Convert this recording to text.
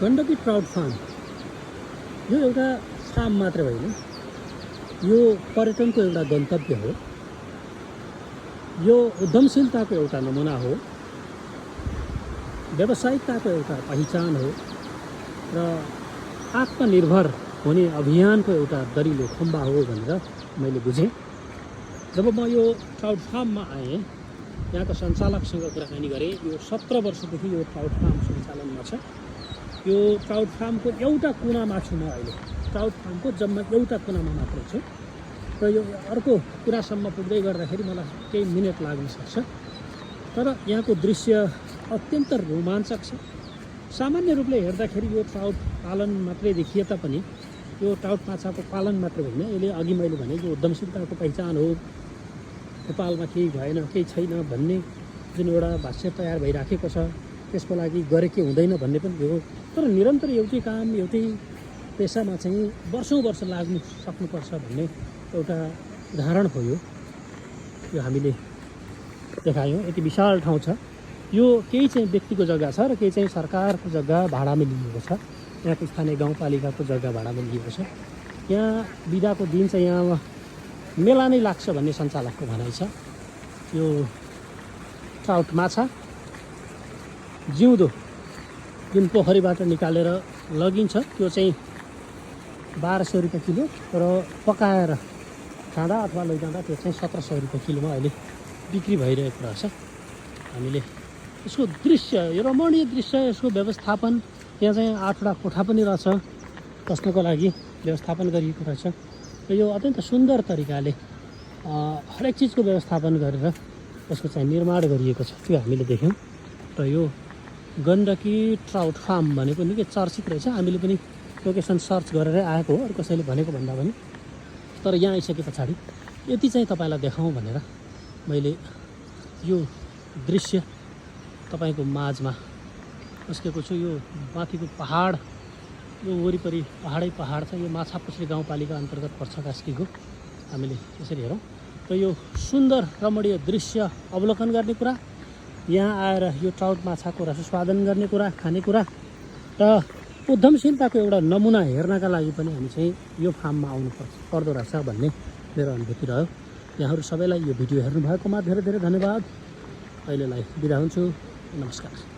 Gandaki trout farm यो एउटा farm मात्र होइन, यो पर्यटनको एउटा गन्तव्य हो। यो उद्यमशीलताको एउटा नमुना हो, व्यावसायिकताको एउटा पहिचान हो र आत्मनिर्भर हुने अभियानको एउटा दरिलो खम्बा हो भनेर मैले बुझेँ। जब म यो ट्राउट फार्ममा आएँ, यहाँको सञ्चालकसँग कुराकानी गरेँ। यो 17 वर्षदेखि यो ट्राउट फार्म सञ्चालनमा छ। यो ट्राउट फार्मको एउटा कुनामा छु म अहिले। ट्राउट फार्मको जम्मा एउटा कुनामा मात्र छु र यो अर्को कुरासम्म पुग्दै गर्दाखेरि मलाई केही मिनट लाग्न सक्छ। तर यहाँको दृश्य अत्यन्त रोमाञ्चक छ। सामान्य रूपले हेर्दाखेरि यो ट्राउट पालन मात्रै देखिए तापनि यो ट्राउट माछाको पालन मात्र होइन, यसले अघि मैले भने यो उद्यमशीलताको पहिचान हो। नेपालमा केही भएन, केही छैन भन्ने जुन एउटा भाष्य तयार भइराखेको छ, त्यसको लागि गरे के हुँदैन भन्ने पनि हो। तर निरन्तर एउटै काम, एउटै पेसामा चाहिँ वर्षौँ वर्ष लाग्नु सक्नुपर्छ भन्ने एउटा उदाहरण हो यो हामीले देखायौँ। यति विशाल ठाउँ छ। यो केही चाहिँ व्यक्तिको जग्गा छ र केही चाहिँ सरकारको जग्गा भाडामा लिएको छ। यहाँको स्थानीय गाउँपालिकाको जग्गा भाडामा लिएको छ। यहाँ बिदाको दिन चाहिँ यहाँ मेला नै लाग्छ भन्ने सञ्चालकको भनाइ छ। यो ट्राउट माछा जिउँदो जुन पोखरीबाट निकालेर लगिन्छ त्यो चाहिँ 1200 रुपियाँ किलो र पकाएर खाँदा अथवा लैजाँदा त्यो चाहिँ 1700 रुपियाँ किलोमा अहिले बिक्री भइरहेको रहेछ। हामीले यसको दृश्य, यो रमणीय दृश्य, यसको व्यवस्थापन, यहाँ चाहिँ 8वटा कोठा पनि रहेछ, बस्नको लागि व्यवस्थापन गरिएको रहेछ र यो अत्यन्त सुन्दर तरिकाले हरेक चिजको व्यवस्थापन गरेर यसको चाहिँ निर्माण गरिएको छ, त्यो हामीले देख्यौँ। र यो गण्डकी ट्राउट फार्म भनेको निकै चर्चित रहेछ। हामीले पनि लोकेसन सर्च गरेरै आएको हो, अरू कसैले भनेको भन्दा पनि। तर यहाँ आइसके पछाडि यति चाहिँ तपाईँलाई देखाउँ भनेर मैले यो दृश्य तपाईँको माझमा निस्केको छु। यो माथिको पहाड, यो वरिपरि पहाड छ। यो माछापुछ्री गाउँपालिका अन्तर्गत पर्छ कास्कीको। हामीले यसरी हेरौँ र यो सुन्दर रमणीय दृश्य अवलोकन गर्ने कुरा, यहाँ आएर यो ट्राउट माछाको रसस्वादन गर्ने कुरा, खानेकुरा र उद्यमशीलताको एउटा नमुना हेर्नका लागि पनि हामी चाहिँ यो फार्ममा पर्दो रहेछ भन्ने मेरो अनुभूति रह्यो। यहाँहरू सबैलाई यो भिडियो हेर्नुभएकोमा धेरै धेरै धन्यवाद। अहिलेलाई बिदा हुन्छु। नमस्कार।